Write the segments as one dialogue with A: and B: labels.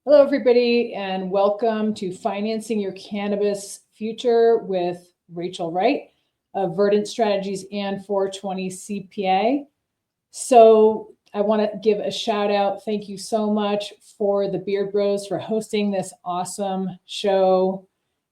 A: Hello, everybody, and welcome to Financing Your Cannabis Future with Rachel Wright of Verdant Strategies and 420 CPA. So I want to give a shout out. Thank you so much for the Beard Bros for hosting this awesome show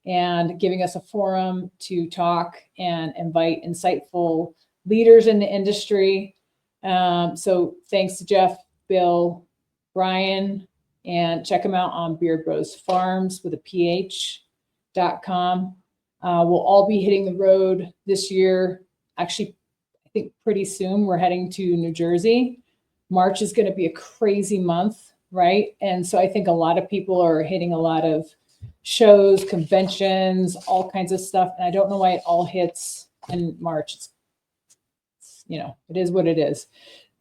A: and giving us a forum to talk and invite insightful leaders in the industry. So thanks to Jeff, Bill, Brian, and check them out on Beard Bros Farms with a PH.com. We'll all be hitting the road this year. Actually, I think pretty soon we're heading to New Jersey. March is going to be a crazy month, right? And so I think a lot of people are hitting a lot of shows, conventions, all kinds of stuff. And I don't know why it all hits in March. It is what it is.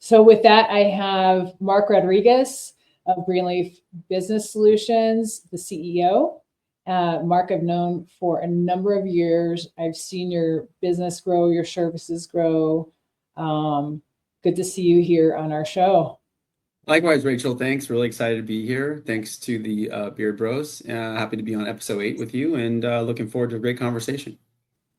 A: So with that, I have Marc Rodriguez of Greenleaf Business Solutions, the CEO. Marc, I've known for a number of years. I've seen your business grow, your services grow. Good to see you here on our show.
B: Likewise, Rachel, thanks. Really excited to be here. Thanks to the Beard Bros. Happy to be on episode 8 with you and looking forward to a great conversation.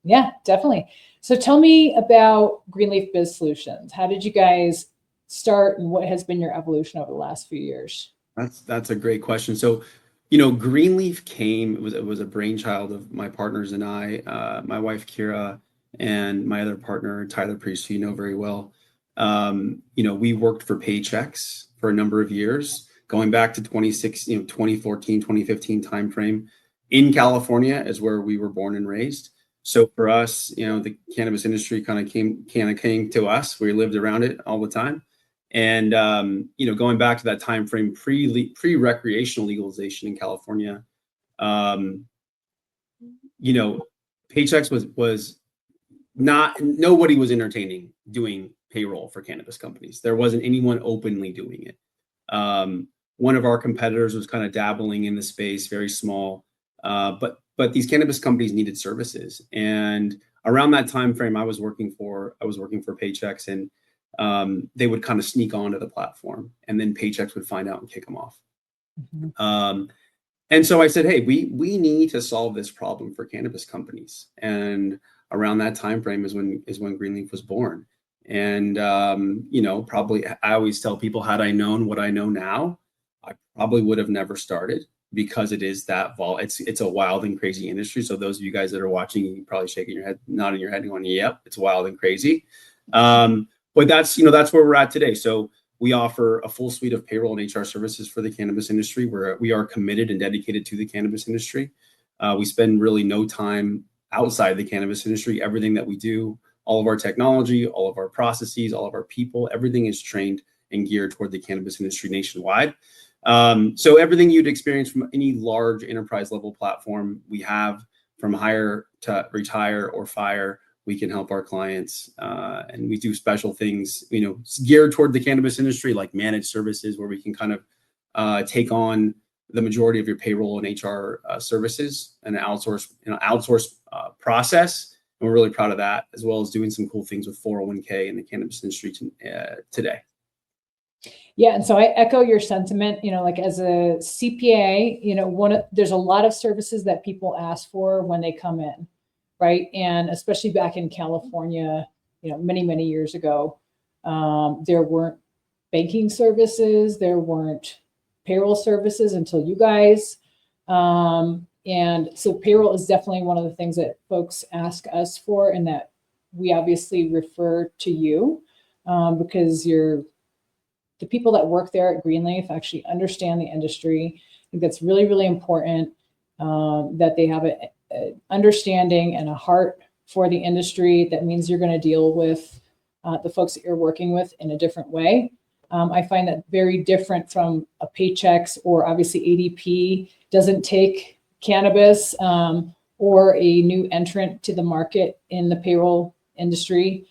A: Yeah, definitely. So tell me about Greenleaf Business Solutions. How did you guys start and what has been your evolution over the last few years?
B: That's a great question. So, Greenleaf it was a brainchild of my partners and I, my wife, Kira, and my other partner, Tyler Priest, who you know very well. We worked for Paychex for a number of years, going back to 2014, 2015 timeframe. In California is where we were born and raised. So for us, the cannabis industry kind of came to us. We lived around it all the time. And, going back to that time frame, pre-recreational legalization in California, Paychex was not, nobody was entertaining doing payroll for cannabis companies. There wasn't anyone openly doing it. One of our competitors was kind of dabbling in the space, very small, but these cannabis companies needed services. And around that time frame, I was working for Paychex, and they would kind of sneak onto the platform, and then Paychex would find out and kick them off. Mm-hmm. And so I said, hey, we need to solve this problem for cannabis companies. And around that time frame is when Greenleaf was born. And probably I always tell people, had I known what I know now, I probably would have never started, because it is that it's a wild and crazy industry. So those of you guys that are watching, you're probably shaking your head, nodding your head, going, yep, it's wild and crazy. But that's where we're at today. So we offer a full suite of payroll and HR services for the cannabis industry, where we are committed and dedicated to the cannabis industry. We spend really no time outside the cannabis industry. Everything that we do, all of our technology, all of our processes, all of our people, everything is trained and geared toward the cannabis industry nationwide. So everything you'd experience from any large enterprise level platform, we have, from hire to retire or fire. We can help our clients, and we do special things, geared toward the cannabis industry, like managed services, where we can kind of take on the majority of your payroll and HR services and outsource process. And we're really proud of that, as well as doing some cool things with 401k in the cannabis industry today.
A: Yeah, and so I echo your sentiment. Like as a CPA, there's a lot of services that people ask for when they come in. Right. And especially back in California, many, many years ago, there weren't banking services, there weren't payroll services until you guys. And so payroll is definitely one of the things that folks ask us for, and that we obviously refer to you because the people that work there at Greenleaf actually understand the industry. I think that's really, really important, that they have an understanding and a heart for the industry. That means you're going to deal with the folks that you're working with in a different way. I find that very different from a Paychex, or obviously ADP doesn't take cannabis, or a new entrant to the market in the payroll industry,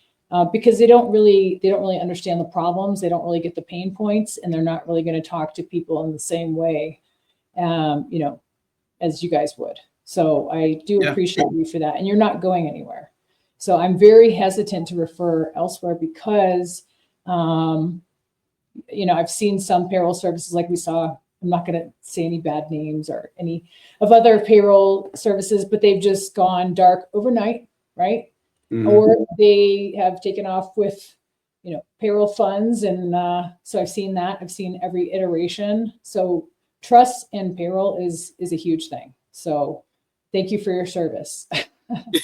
A: because they don't really understand the problems. They don't really get the pain points, and they're not really going to talk to people in the same way, as you guys would. So I do appreciate you for that. And you're not going anywhere. So I'm very hesitant to refer elsewhere because, I've seen some payroll services like we saw I'm not going to say any bad names or any of other payroll services, but they've just gone dark overnight, right?
B: Mhm.
A: Or they have taken off with, payroll funds. And so I've seen that. I've seen every iteration. So trust in payroll is a huge thing. So thank you for your service.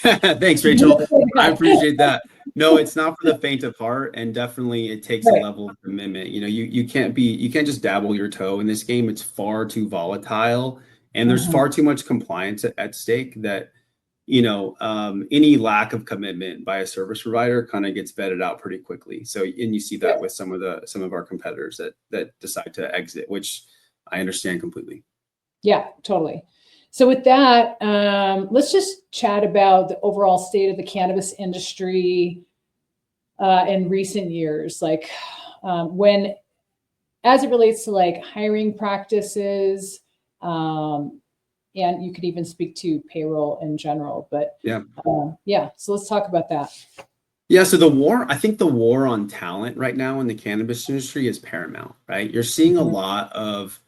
B: Thanks, Rachel. I appreciate that. No, it's not for the faint of heart, and definitely it takes a
A: Right.
B: level of commitment. You can't just dabble your toe in this game. It's far too volatile, and there's far too much compliance at stake that any lack of commitment by a service provider kind of gets vetted out pretty quickly. So, and you see that with some of our competitors that decide to exit, which I understand completely.
A: Yeah, totally. So with that, let's just chat about the overall state of the cannabis industry in recent years, like as it relates to like hiring practices, and you could even speak to payroll in general. But so let's talk about that.
B: Yeah, so I think the war on talent right now in the cannabis industry is paramount, right? You're seeing a lot of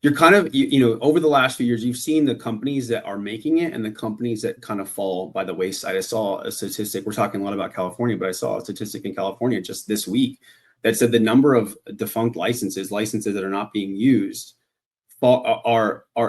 B: over the last few years, you've seen the companies that are making it and the companies that kind of fall by the wayside. I saw a statistic, we're talking a lot about California, but I saw a statistic in California just this week that said the number of defunct licenses that are not being used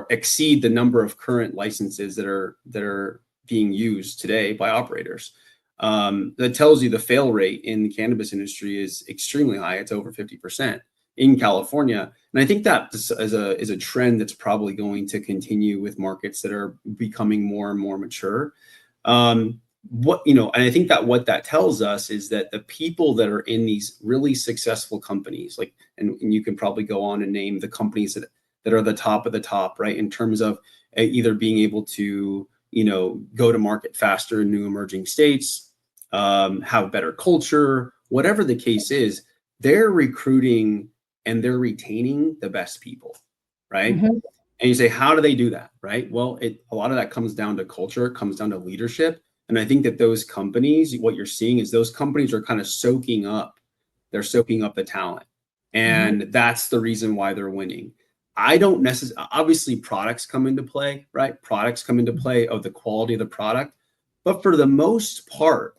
B: exceed the number of current licenses that are being used today by operators. That tells you the fail rate in the cannabis industry is extremely high. It's over 50% in California. And I think that is a trend that's probably going to continue with markets that are becoming more and more mature. And I think that what that tells us is that the people that are in these really successful companies, and you can probably go on and name the companies that are the top of the top, right? In terms of either being able to, go to market faster in new emerging states, have better culture, whatever the case is, they're recruiting and they're retaining the best people, right? And you say, how do they do that, right? Well, a lot of that comes down to culture, it comes down to leadership. And I think that those companies, what you're seeing is those companies are kind of soaking up the talent. And that's the reason why they're winning. I don't necessarily, obviously products come into play, right? Products come into play of the quality of the product. But for the most part,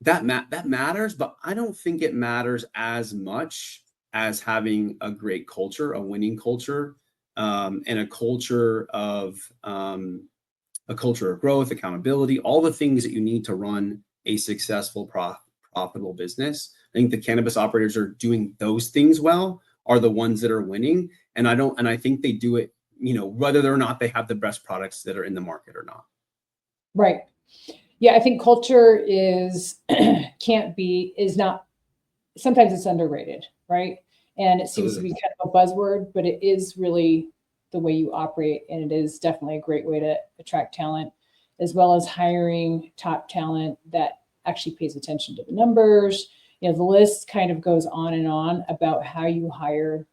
B: that matters, but I don't think it matters as much as having a great culture, a winning culture, and a culture of growth, accountability, all the things that you need to run a successful, profitable business. I think the cannabis operators are doing those things well, are the ones that are winning, and I think they do it, whether or not they have the best products that are in the market or not.
A: Right. Yeah, I think culture is not, sometimes it's underrated, right? And it seems to be kind of a buzzword, but it is really the way you operate. And it is definitely a great way to attract talent, as well as hiring top talent that actually pays attention to the numbers. The list kind of goes on and on about how you hire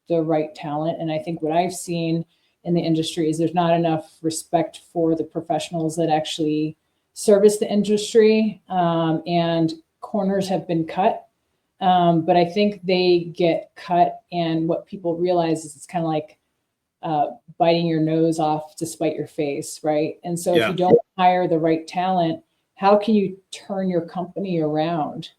A: the right talent. And I think what I've seen in the industry is there's not enough respect for the professionals that actually service the industry, and corners have been cut. But I think they get cut, and what people realize is it's kind of like biting your nose off to spite your face, right? And so if you don't hire the right talent, how can you turn your company around?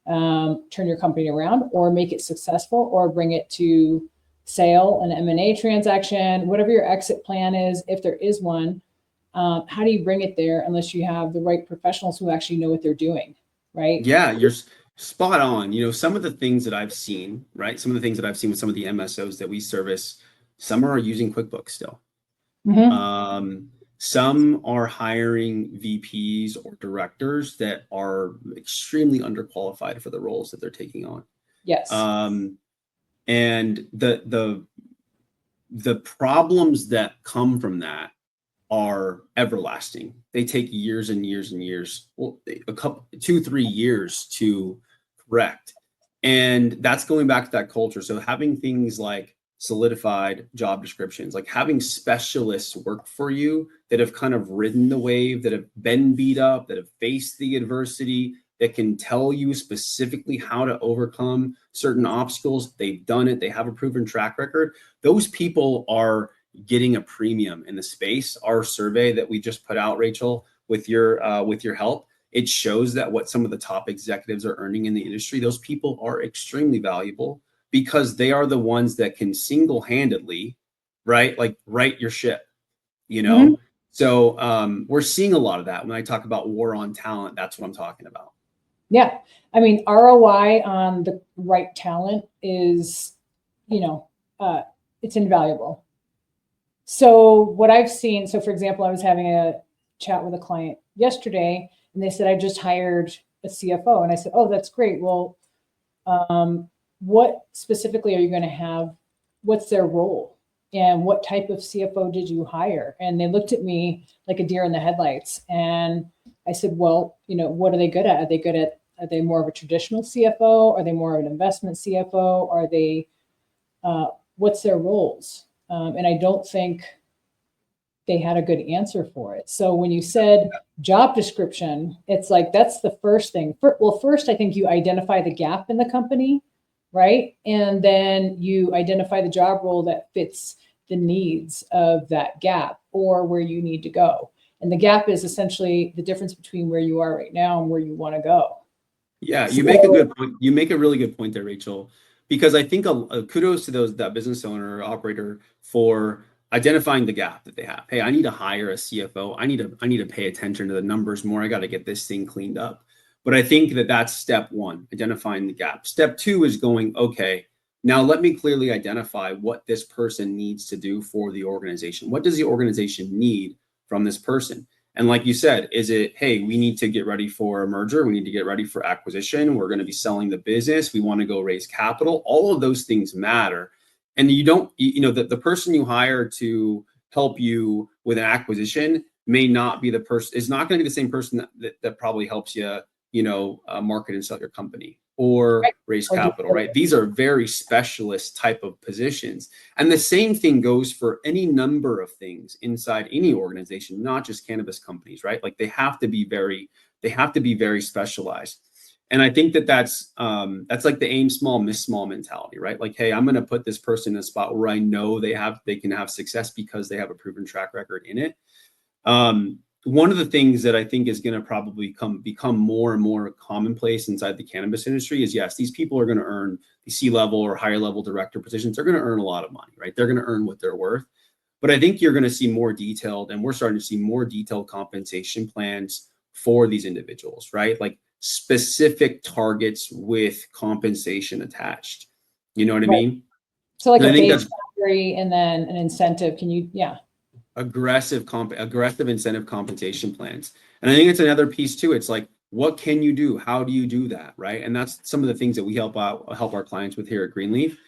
A: Or make it successful, or bring it to sale, an M&A transaction, whatever your exit plan is, if there is one. How do you bring it there unless you have the right professionals who actually know what they're doing, right?
B: Yeah, you're spot on. Some of the things that I've seen, right? Some of the things that I've seen with some of the MSOs that we service, some are using QuickBooks still. Some are hiring VPs or directors that are extremely underqualified for the roles that they're taking on.
A: Yes.
B: And the problems that come from that are everlasting. They take years and years and years, 2-3 years to correct. And that's going back to that culture. So having things like solidified job descriptions, like having specialists work for you that have kind of ridden the wave, that have been beat up, that have faced the adversity, that can tell you specifically how to overcome certain obstacles. They've done it. They have a proven track record. Those people are getting a premium in the space. Our survey that we just put out, Rachel, with your help, it shows that what some of the top executives are earning in the industry, those people are extremely valuable because they are the ones that can single-handedly, right, like right your ship, you know?
A: Mm-hmm.
B: So we're seeing a lot of that. When I talk about war on talent, that's what I'm talking about.
A: Yeah. I mean, ROI on the right talent is, it's invaluable. So what I've seen, so for example, I was having a chat with a client yesterday and they said, I just hired a CFO. And I said, oh, that's great. Well, what specifically are you going to have? What's their role? And what type of CFO did you hire? And they looked at me like a deer in the headlights. And I said, well, what are they good at? Are they more of a traditional CFO? Are they more of an investment CFO? Are they, what's their roles? And I don't think they had a good answer for it. So when you said job description, it's like, that's the first thing. First, I think you identify the gap in the company, right? And then you identify the job role that fits the needs of that gap or where you need to go. And the gap is essentially the difference between where you are right now and where you want to go.
B: Yeah, you make a good point. You make a really good point there, Rachel, because I think kudos to that business owner or operator for identifying the gap that they have. Hey, I need to hire a CFO. I need to pay attention to the numbers more. I got to get this thing cleaned up. But I think that's step one, identifying the gap. Step two is going, okay, now let me clearly identify what this person needs to do for the organization. What does the organization need from this person? And like you said, is it, hey, we need to get ready for a merger. We need to get ready for acquisition. We're going to be selling the business. We want to go raise capital. All of those things matter. And the person you hire to help you with an acquisition may not be the person, is not going to be the same person that probably helps you, market and sell your company or raise capital, right? These are very specialist type of positions. And the same thing goes for any number of things inside any organization, not just cannabis companies, right? Like they have to be very specialized. And I think that's like the aim small, miss small mentality, right? Like, hey, I'm going to put this person in a spot where I know they can have success because they have a proven track record in it. One of the things that I think is going to probably become more and more commonplace inside the cannabis industry is, yes, these people are going to earn the C-level or higher level director positions. They're going to earn a lot of money, right? They're going to earn what they're worth. But I think you're going to see more detailed, and we're starting to see more detailed compensation plans for these individuals, right? Like specific targets with compensation attached. You know what I mean?
A: So like a base salary and then an incentive.
B: Aggressive incentive compensation plans. And I think it's another piece too. It's like, what can you do? How do you do that? Right. And that's some of the things that we help our clients with here at Greenleaf.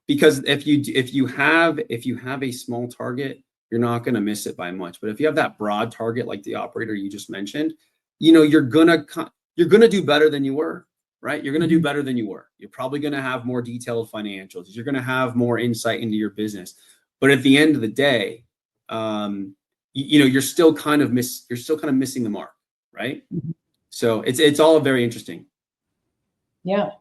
B: Because if you have a small target, you're not going to miss it by much. But if you have that broad target, like the operator you just mentioned, you're going to do better than you were, right? You're going to do better than you were. You're probably going to have more detailed financials. You're going to have more insight into your business. But at the end of the day, you're still kind of missing the mark, right? So it's all very interesting.
A: Yeah,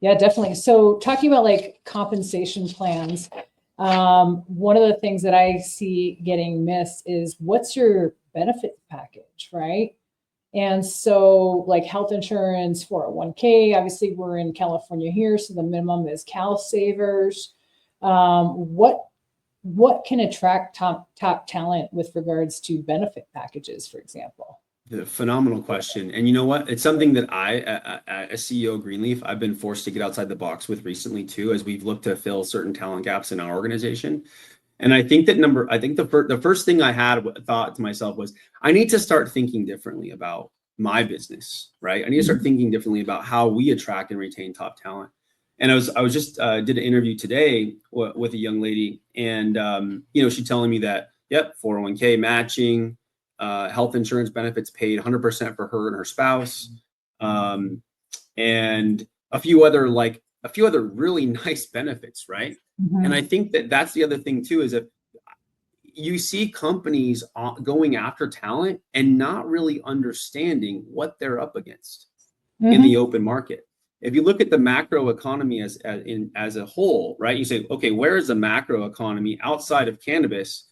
A: definitely. So talking about like compensation plans, one of the things that I see getting missed is what's your benefit package, right? And so like health insurance, 401k, obviously we're in California here, so the minimum is Cal Savers. What can attract top talent with regards to benefit packages, for example?
B: The phenomenal question. And you know what? It's something that as CEO of Greenleaf, I've been forced to get outside the box with recently too, as we've looked to fill certain talent gaps in our organization. And I think the first thing I thought to myself was, I need to start thinking differently about my business, right? I need to start thinking differently about how we attract and retain top talent. And I was just did an interview today with a young lady, and she telling me that, yep, 401k matching, health insurance benefits paid 100% for her and her spouse, and a few other really nice benefits, right? And I think that's the other thing too, is that you see companies going after talent and not really understanding what they're up against in the open market. If you look at the macro economy as a whole, right? You say, okay, where is the macro economy outside of cannabis?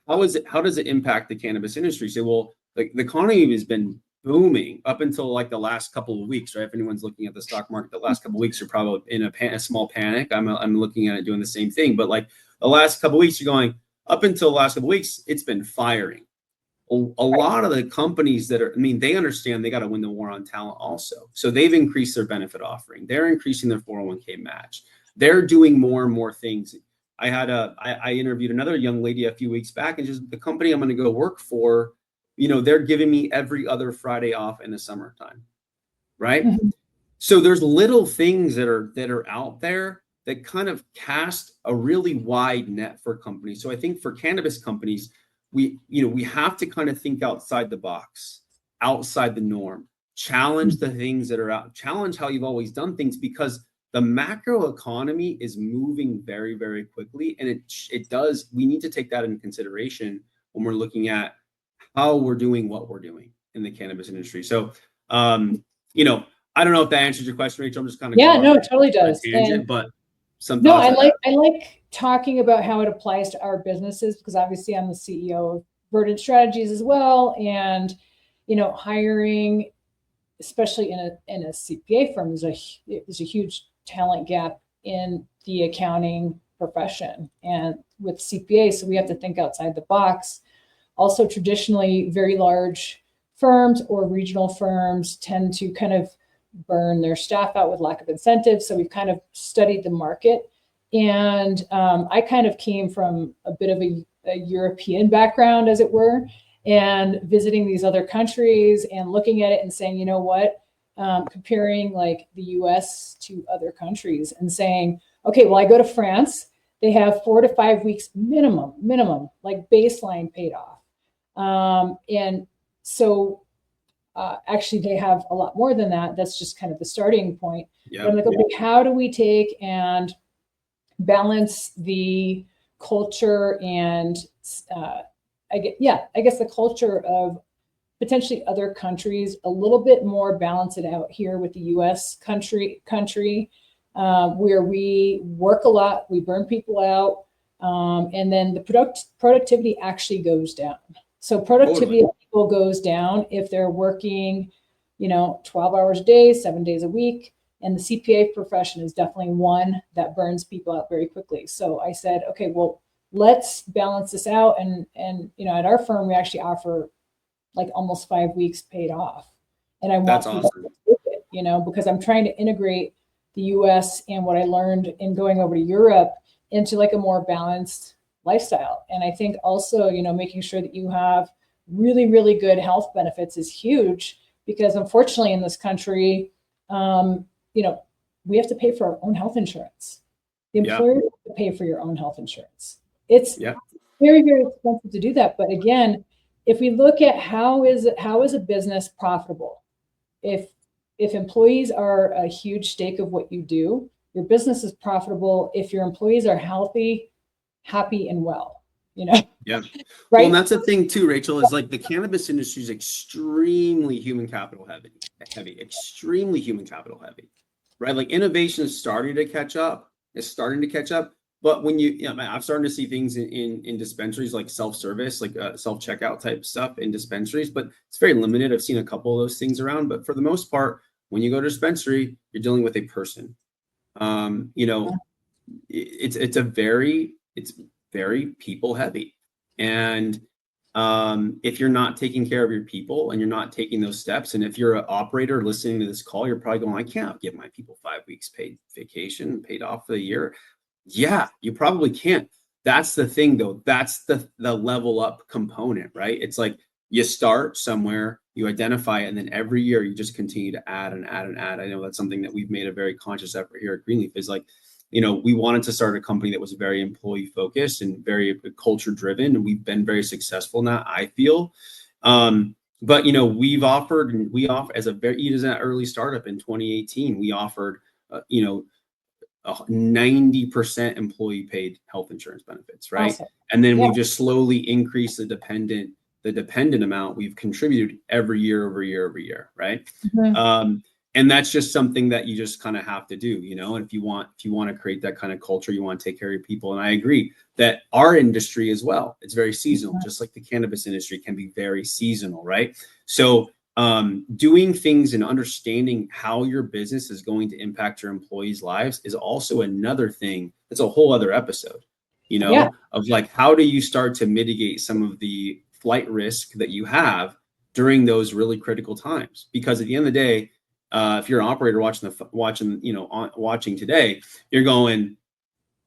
B: How does it impact the cannabis industry? You say, well, the economy has been booming up until like the last couple of weeks, right? If anyone's looking at the stock market, the last couple of weeks, you're probably in a small panic. I'm looking at it doing the same thing, but like the last couple of weeks, you're going up until the last couple of weeks, it's been firing. A lot of the companies that are, I mean, they understand they got to win the war on talent also. So they've increased their benefit offering. They're increasing their 401k match. They're doing more and more things. I interviewed another young lady a few weeks back, and just the company I'm going to go work for, they're giving me every other Friday off in the summertime. Right. So there's little things that are out there that kind of cast a really wide net for companies. So I think for cannabis companies, we have to kind of think outside the box, outside the norm, challenge the things that are out, challenge how you've always done things, because the macro economy is moving very, very quickly. And we need to take that into consideration when we're looking at how we're doing what we're doing in the cannabis industry. So, I don't know if that answers your question, Rachel. I'm just kind of
A: no, it totally does.
B: Tangent, but some
A: no,
B: thoughts
A: I like talking about how it applies to our businesses, because obviously I'm the CEO of Verdant Strategies as well, and hiring, especially in a CPA firm, there's a huge talent gap in the accounting profession, and with CPA, so we have to think outside the box. Also, traditionally, very large firms or regional firms tend to kind of burn their staff out with lack of incentives. So we've kind of studied the market. And I kind of came from a bit of a European background, as it were, and visiting these other countries and looking at it and saying, comparing like the US to other countries and saying, okay, well, I go to France, they have 4 to 5 weeks minimum, like baseline paid off. And so actually they have a lot more than that. That's just kind of the starting point. But I'm like, okay, how do we take and balance the culture and I guess the culture of potentially other countries a little bit more, balance it out here with the US country where we work a lot, we burn people out, and then the productivity actually goes down. So productivity of people goes down if they're working, 12 hours a day, 7 days a week. And the CPA profession is definitely one that burns people out very quickly. So I said, okay, well, let's balance this out. And at our firm, we actually offer like almost 5 weeks paid off. And I want people to take it, because I'm trying to integrate the US and what I learned in going over to Europe into like a more balanced lifestyle. And I think also, making sure that you have really, really good health benefits is huge, because unfortunately in this country, we have to pay for our own health insurance. The employer has to pay for your own health insurance. It's very, very expensive to do that. But again, if we look at how is a business profitable, if employees are a huge stake of what you do, your business is profitable if your employees are healthy, happy, and well. Right?
B: Well, and that's the thing too, Rachel, is like the cannabis industry is extremely human capital heavy, extremely human capital heavy, right? Like innovation is starting to catch up. But when I'm starting to see things in dispensaries, like self-service, like self-checkout type stuff in dispensaries, but it's very limited. I've seen a couple of those things around, but for the most part, when you go to a dispensary, you're dealing with a person. It's very people heavy. And if you're not taking care of your people and you're not taking those steps, and if you're an operator listening to this call, you're probably going, I can't give my people 5 weeks paid vacation, paid off for the year. Yeah, you probably can't. That's the thing though. That's the level up component, right? It's like you start somewhere, you identify it, and then every year you just continue to add and add and add. I know that's something that we've made a very conscious effort here at Greenleaf, is like, we wanted to start a company that was very employee focused and very culture driven. And we've been very successful in that, I feel. But, we offer as a very early startup in 2018, we offered, 90% employee paid health insurance benefits, right?
A: Awesome.
B: And then
A: Yeah.
B: we've just slowly increased the dependent amount we've contributed every year over year over year, right?
A: Mhm.
B: And that's just something that you just kind of have to do, and if you want to create that kind of culture, you want to take care of your people. And I agree that our industry as well, it's very seasonal, just like the cannabis industry can be very seasonal, right? So doing things and understanding how your business is going to impact your employees' lives is also another thing. It's a whole other episode,
A: Yeah.
B: of like, how do you start to mitigate some of the flight risk that you have during those really critical times? Because at the end of the day, if you're an operator watching today, you're going,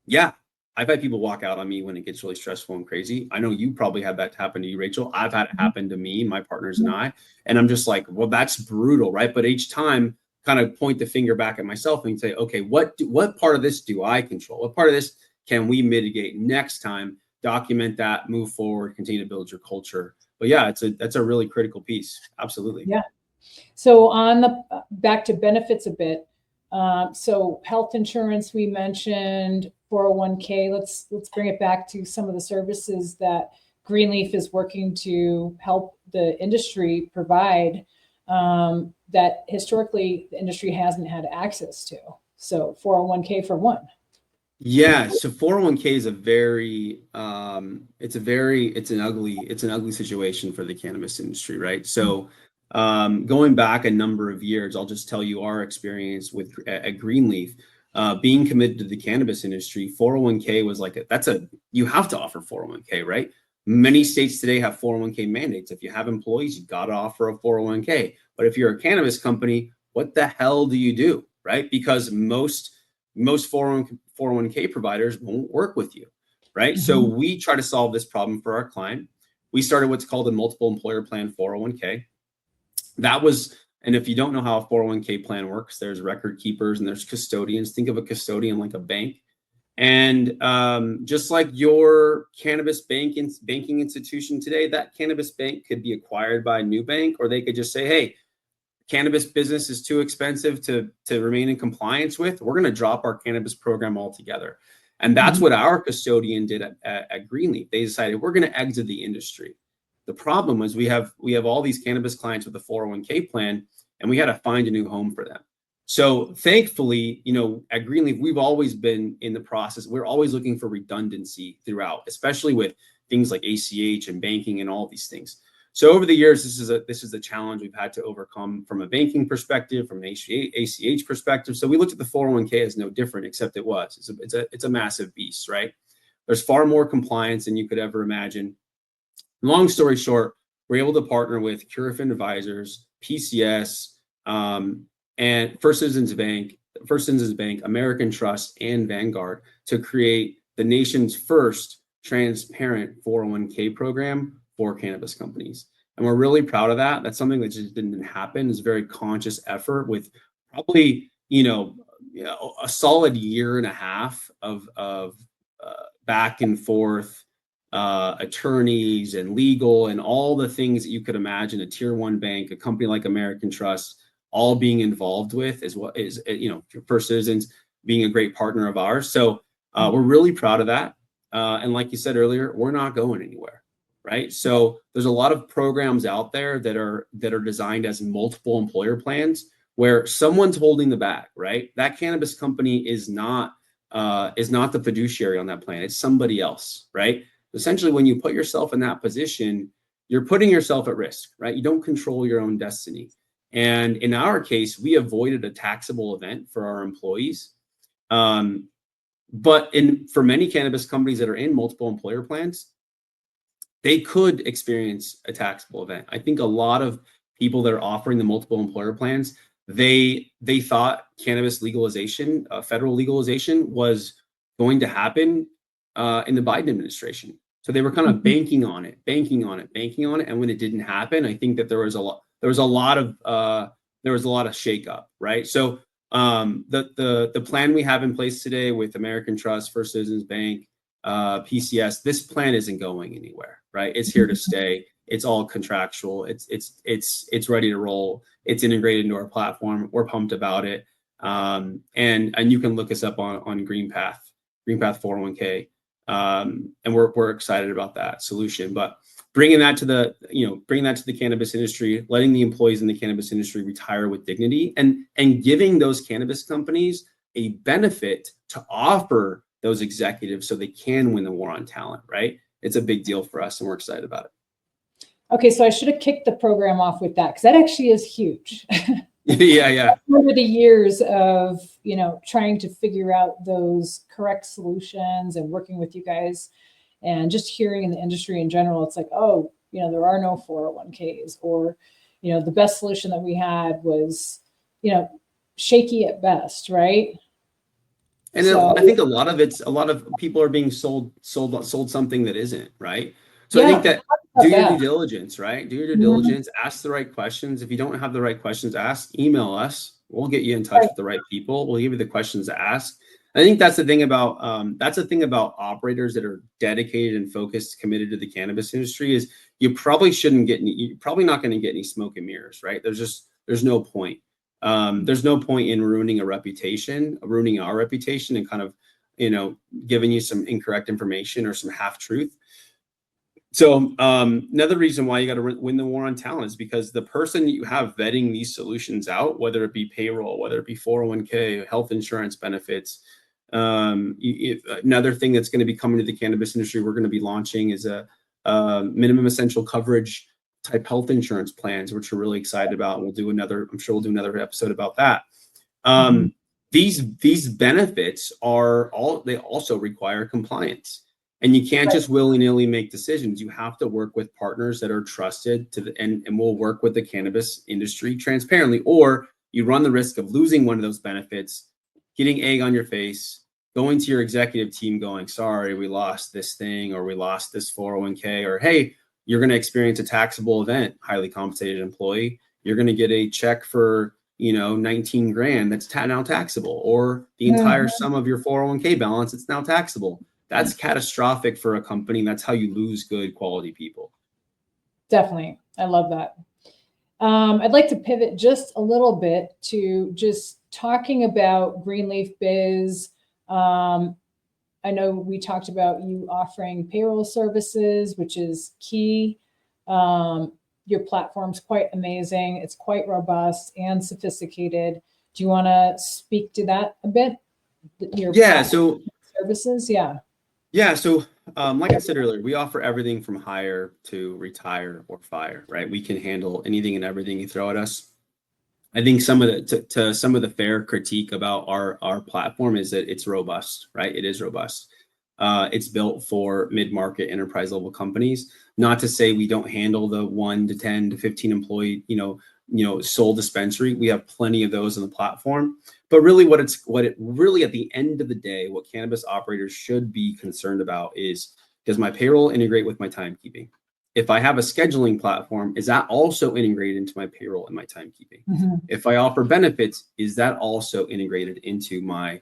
B: yeah, I've had people walk out on me when it gets really stressful and crazy. I know you probably had that happen to you, Rachel. I've had it happen to me, my partners and I, and I'm just like, well, that's brutal, right? But each time, kind of point the finger back at myself and say, okay, what part of this do I control? What part of this can we mitigate next time? Document that, move forward, continue to build your culture. But yeah, that's a really critical piece. Absolutely.
A: Yeah. So on the back to benefits a bit. So health insurance we mentioned, 401k. Let's bring it back to some of the services that Greenleaf is working to help the industry provide, that historically the industry hasn't had access to. So 401k for one.
B: Yeah, so 401k is it's an ugly situation for the cannabis industry, right? So going back a number of years, I'll just tell you our experience at Greenleaf, being committed to the cannabis industry. 401k was like you have to offer 401k, right? Many states today have 401k mandates. If you have employees, you got to offer a 401k. But if you're a cannabis company, what the hell do you do, right? Because most 401k providers won't work with you, right? So we try to solve this problem for our client. We started what's called a multiple employer plan 401k. And if you don't know how a 401k plan works, there's record keepers and there's custodians. Think of a custodian like a bank. And just like your cannabis banking institution today, that cannabis bank could be acquired by a new bank, or they could just say, hey, cannabis business is too expensive to remain in compliance with. We're going to drop our cannabis program altogether. And that's what our custodian did at Greenleaf. They decided we're going to exit the industry. The problem was we have all these cannabis clients with a 401k plan, and we had to find a new home for them. So thankfully, at Greenleaf, we've always been in the process. We're always looking for redundancy throughout, especially with things like ACH and banking and all these things. So over the years, this is a challenge we've had to overcome from a banking perspective, from an ACH perspective. So we looked at the 401k as no different, except it's a massive beast, right? There's far more compliance than you could ever imagine. Long story short, we're able to partner with Curafin Advisors, PCS, and First Citizens Bank, American Trust, and Vanguard to create the nation's first transparent 401k program for cannabis companies. And we're really proud of that. That's something that just didn't happen. It's a very conscious effort with probably, a solid year and a half of back and forth, attorneys and legal and all the things that you could imagine a tier one bank, a company like American Trust, all being involved with First Citizens being a great partner of ours. So we're really proud of that. And like you said earlier, we're not going anywhere, right? So there's a lot of programs out there that are designed as multiple employer plans where someone's holding the bag, right? That cannabis company is not the fiduciary on that plan. It's somebody else, right? Essentially, when you put yourself in that position, you're putting yourself at risk, right? You don't control your own destiny. And in our case, we avoided a taxable event for our employees. But for many cannabis companies that are in multiple employer plans, they could experience a taxable event. I think a lot of people that are offering the multiple employer plans, they thought cannabis legalization, federal legalization, was going to happen in the Biden administration. So they were kind of banking on it. And when it didn't happen, I think that there was a lot of shakeup, right? So the plan we have in place today with American Trust, First Citizens Bank, PCS, this plan isn't going anywhere, right? It's here to stay. It's all contractual. It's ready to roll. It's integrated into our platform. We're pumped about it. And you can look us up on Greenpath 401k. And we're excited about that solution. But bringing that to the cannabis industry, letting the employees in the cannabis industry retire with dignity, and giving those cannabis companies a benefit to offer those executives so they can win the war on talent, right? It's a big deal for us, and we're excited about it.
A: Okay, so I should have kicked the program off with that, because that actually is huge.
B: Yeah.
A: Over the years of, trying to figure out those correct solutions and working with you guys, and just hearing in the industry in general, it's like, oh, there are no 401ks, or, the best solution that we had was, shaky at best, right?
B: And I think a lot of people are being sold something that isn't, right? So I think that do your due diligence, right? Do your due diligence, ask the right questions. If you don't have the right questions asked, email us. We'll get you in touch with the right people. We'll give you the questions to ask. I think that's the thing about operators that are dedicated and focused, committed to the cannabis industry, is you're probably not going to get any smoke and mirrors, right? There's no point. There's no point in ruining our reputation, and kind of, giving you some incorrect information or some half truth. So another reason why you got to win the war on talent is because the person you have vetting these solutions out, whether it be payroll, whether it be 401k, health insurance benefits. Another thing that's going to be coming to the cannabis industry, we're going to be launching, is a minimum essential coverage type health insurance plans, which we're really excited about. I'm sure we'll do another episode about that. These benefits they also require compliance, and you can't just willy-nilly make decisions. You have to work with partners that are trusted and will work with the cannabis industry transparently, or you run the risk of losing one of those benefits, getting egg on your face, going to your executive team going, sorry, we lost this thing, or we lost this 401k, or hey, you're going to experience a taxable event, highly compensated employee. You're going to get a check for, 19 grand that's now taxable, or the entire sum of your 401k balance, it's now taxable. That's catastrophic for a company. That's how you lose good quality people.
A: Definitely. I love that. I'd like to pivot just a little bit to just talking about Greenleaf Biz. I know we talked about you offering payroll services, which is key. Your platform's quite amazing. It's quite robust and sophisticated. Do you want to speak to that a bit? So services,
B: So like I said earlier, we offer everything from hire to retire or fire, right? We can handle anything and everything you throw at us. I think some of the fair critique about our platform is that it's robust, right? It is robust. It's built for mid-market enterprise level companies. Not to say we don't handle the 1 to 10 to 15 employee, sole dispensary. We have plenty of those on the platform. But really, what it really at the end of the day, what cannabis operators should be concerned about is, does my payroll integrate with my timekeeping? If I have a scheduling platform, is that also integrated into my payroll and my timekeeping? If I offer benefits, is that also integrated into my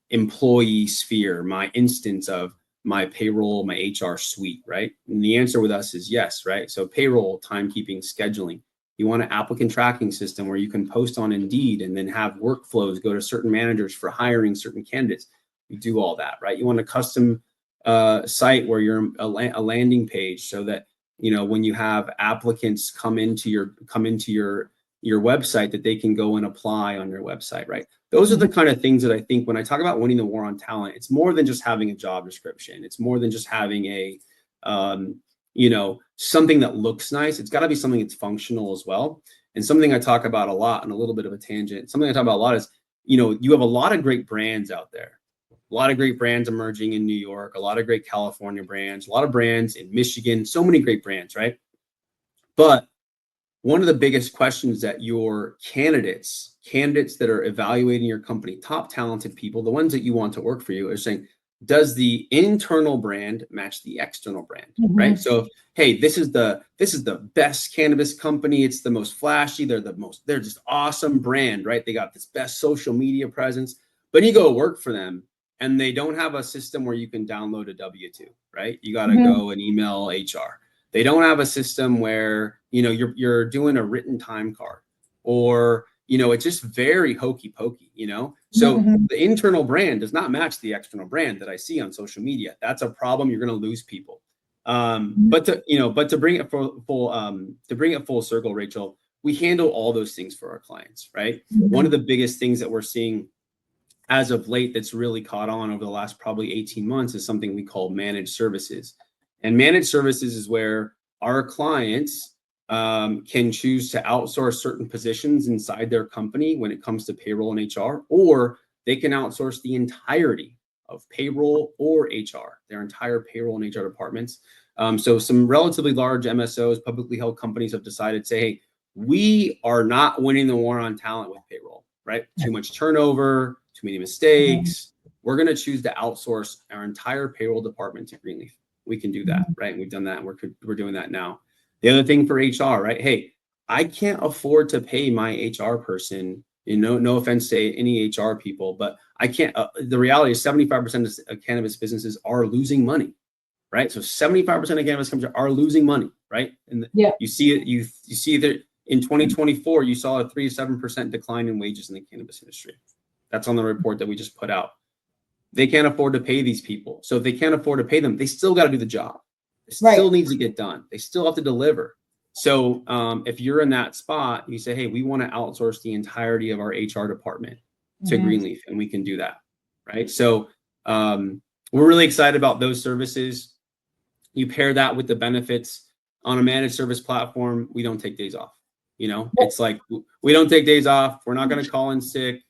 B: employee sphere, my instance of my payroll, my HR suite, right? And the answer with us is yes, right? So payroll, timekeeping, scheduling. You want an applicant tracking system where you can post on Indeed and then have workflows go to certain managers for hiring certain candidates. We do all that, right? You want a custom site where you're a landing page so that, when you have applicants come into your website, that they can go and apply on your website, right? Those are the kind of things that I think when I talk about winning the war on talent, it's more than just having a job description. It's more than just having a, something that looks nice. It's got to be something that's functional as well. And something I talk about a lot, and a little bit of a tangent, something I talk about a lot is, you have a lot of great brands out there. A lot of great brands emerging in New York, a lot of great California brands, a lot of brands in Michigan, so many great brands, right? But one of the biggest questions that your candidates that are evaluating your company, top talented people, the ones that you want to work for you, are saying, does the internal brand match the external brand, right? So, hey, this is the best cannabis company. It's the most flashy. They're just awesome brand, right? They got this best social media presence, but you go work for them and they don't have a system where you can download a W-2, right? You got to go and email HR. They don't have a system where, you're doing a written time card, or, it's just very hokey pokey, So
A: Mhm.
B: the internal brand does not match the external brand that I see on social media. That's a problem. You're going to lose people. But to bring it full circle, Rachel, we handle all those things for our clients, right? One of the biggest things that we're seeing as of late that's really caught on over the last probably 18 months is something we call managed services. And managed services is where our clients can choose to outsource certain positions inside their company when it comes to payroll and HR, or they can outsource the entirety of payroll or HR, their entire payroll and HR departments. So some relatively large MSOs, publicly held companies, have decided to say, hey, we are not winning the war on talent with payroll, right? Too much turnover, too many mistakes. We're going to choose to outsource our entire payroll department to Greenleaf. We can do that, right? We've done that. We're doing that now. The other thing for HR, right? Hey, I can't afford to pay my HR person. No offense to any HR people, but I can't. The reality is 75% of cannabis businesses are losing money, right? So 75% of cannabis companies are losing money, right? And you see it. You see that in 2024, you saw a 3 to 7% decline in wages in the cannabis industry. That's on the report that we just put out. They can't afford to pay these people. So if they can't afford to pay them, they still got to do the job. It still needs to get done. They still have to deliver. So if you're in that spot, you say, hey, we want to outsource the entirety of our HR department to Greenleaf, and we can do that, right? So we're really excited about those services. You pair that with the benefits on a managed service platform. We don't take days off. It's like we don't take days off. We're not going to call in sick.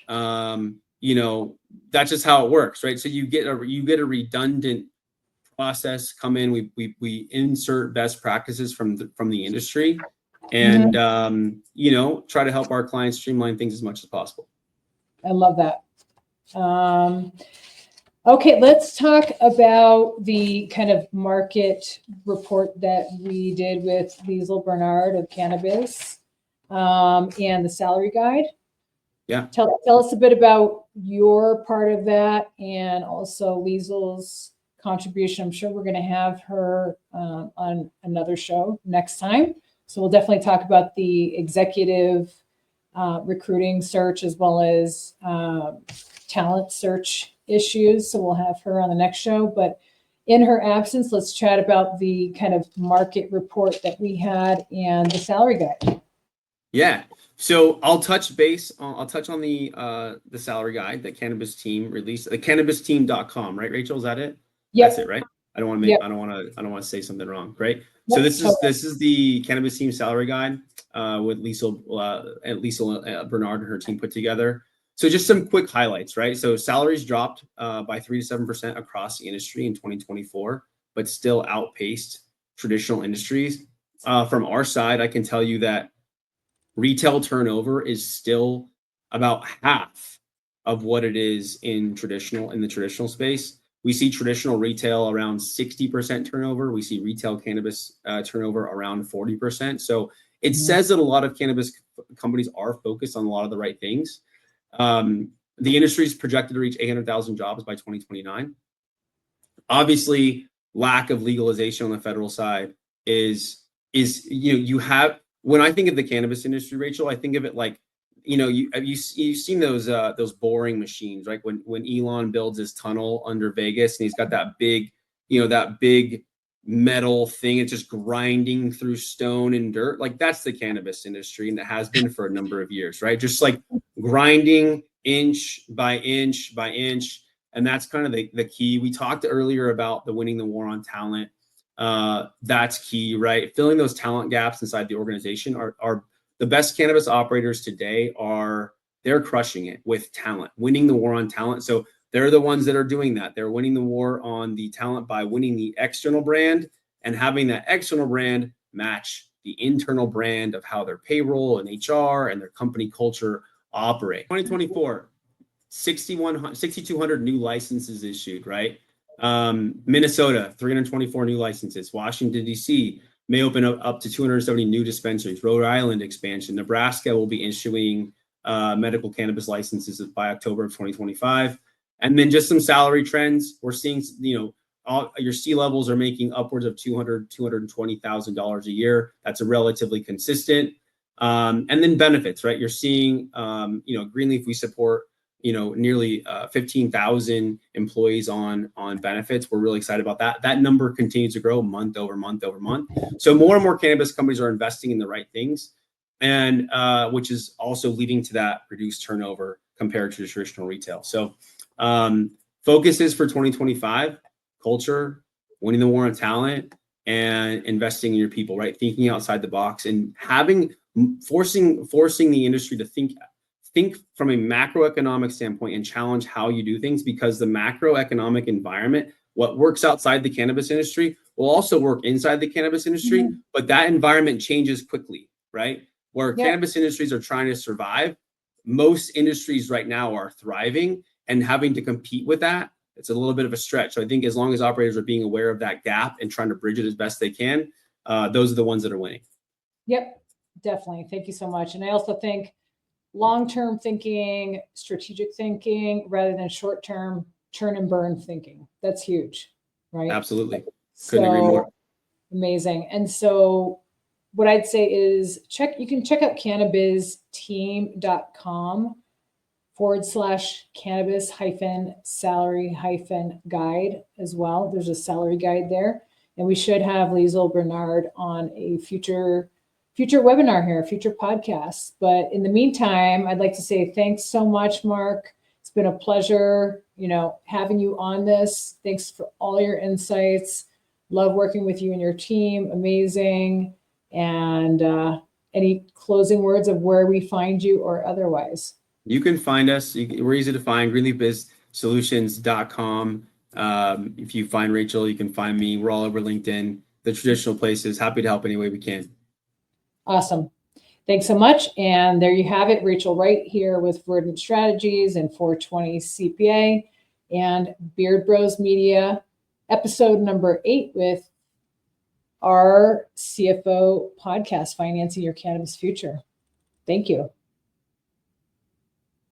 B: That's just how it works, right? So you get a redundant process come in. We insert best practices from the industry, and try to help our clients streamline things as much as possible.
A: I love that. Okay, let's talk about the kind of market report that we did with Liesl Bernard of Cannabis, and the salary guide.
B: Yeah.
A: Tell us a bit about your part of that, and also Liesl's contribution. I'm sure we're going to have her on another show next time. So we'll definitely talk about the executive recruiting search as well as talent search issues. So we'll have her on the next show. But in her absence, let's chat about the kind of market report that we had and the salary guide.
B: Yeah. So I'll touch on the salary guide that Cannabis Team released, the cannabisteam.com, right, Rachel? Is that it?
A: Yep.
B: That's it, right? I don't want to say something wrong, right? So
A: Yep,
B: this is the Cannabis Team salary guide with Liesl Bernard and her team put together. So just some quick highlights, right? So salaries dropped by 3 to 7% across the industry in 2024, but still outpaced traditional industries. From our side, I can tell you that retail turnover is still about half of what it is in the traditional space. We see traditional retail around 60% turnover. We see retail cannabis turnover around 40%. So it says that a lot of cannabis companies are focused on a lot of the right things. The industry is projected to reach 800,000 jobs by 2029. Obviously, lack of legalization on the federal side is you have. When I think of the cannabis industry, Rachel, I think of it like, you've seen those boring machines, right? When Elon builds his tunnel under Vegas and he's got that big metal thing, it's just grinding through stone and dirt. Like that's the cannabis industry, and it has been for a number of years, right? Just like grinding inch by inch by inch. And that's kind of the key. We talked earlier about winning the war on talent. That's key, right? Filling those talent gaps inside the organization are the best cannabis operators today they're crushing it with talent, winning the war on talent. So they're the ones that are doing that. They're winning the war on the talent by winning the external brand and having that external brand match the internal brand of how their payroll and HR and their company culture operate. 2024, 6,200 new licenses issued, right? Minnesota, 324 new licenses. Washington, D.C. may open up to 270 new dispensaries. Rhode Island expansion. Nebraska will be issuing medical cannabis licenses by October of 2025. And then just some salary trends. We're seeing, all your C levels are making upwards of $220,000 a year. That's a relatively consistent. And then benefits, right? You're seeing, Greenleaf, we support, nearly 15,000 employees on benefits. We're really excited about that. That number continues to grow month over month over month. So more and more cannabis companies are investing in the right things, and which is also leading to that reduced turnover compared to traditional retail. So focuses for 2025, culture, winning the war on talent, and investing in your people, right? Thinking outside the box and forcing the industry to think from a macroeconomic standpoint and challenge how you do things, because the macroeconomic environment, what works outside the cannabis industry will also work inside the cannabis industry, but that environment changes quickly, right? Where cannabis industries are trying to survive, most industries right now are thriving, and having to compete with that, it's a little bit of a stretch. So I think as long as operators are being aware of that gap and trying to bridge it as best they can, those are the ones that are winning.
A: Yep, definitely. Thank you so much. And I also think long-term thinking, strategic thinking, rather than short-term churn and burn thinking. That's huge, right?
B: Absolutely. Couldn't agree more.
A: Amazing. And so what I'd say is you can check out cannabisteam.com/cannabis-salary-guide as well. There's a salary guide there. And we should have Liesl Bernard on a future webinar here, future podcast. But in the meantime, I'd like to say thanks so much, Marc. It's been a pleasure, having you on this. Thanks for all your insights. Love working with you and your team. Amazing. And any closing words of where we find you or otherwise?
B: You can find us. We're easy to find. GreenleafBizSolutions.com. If you find Rachel, you can find me. We're all over LinkedIn, the traditional places. Happy to help any way we can.
A: Awesome. Thanks so much. And there you have it. Rachel Wright here with Verdant Strategies and 420 CPA and Beard Bros Media, episode number 8 with our CFO podcast, Financing Your Cannabis Future. Thank you.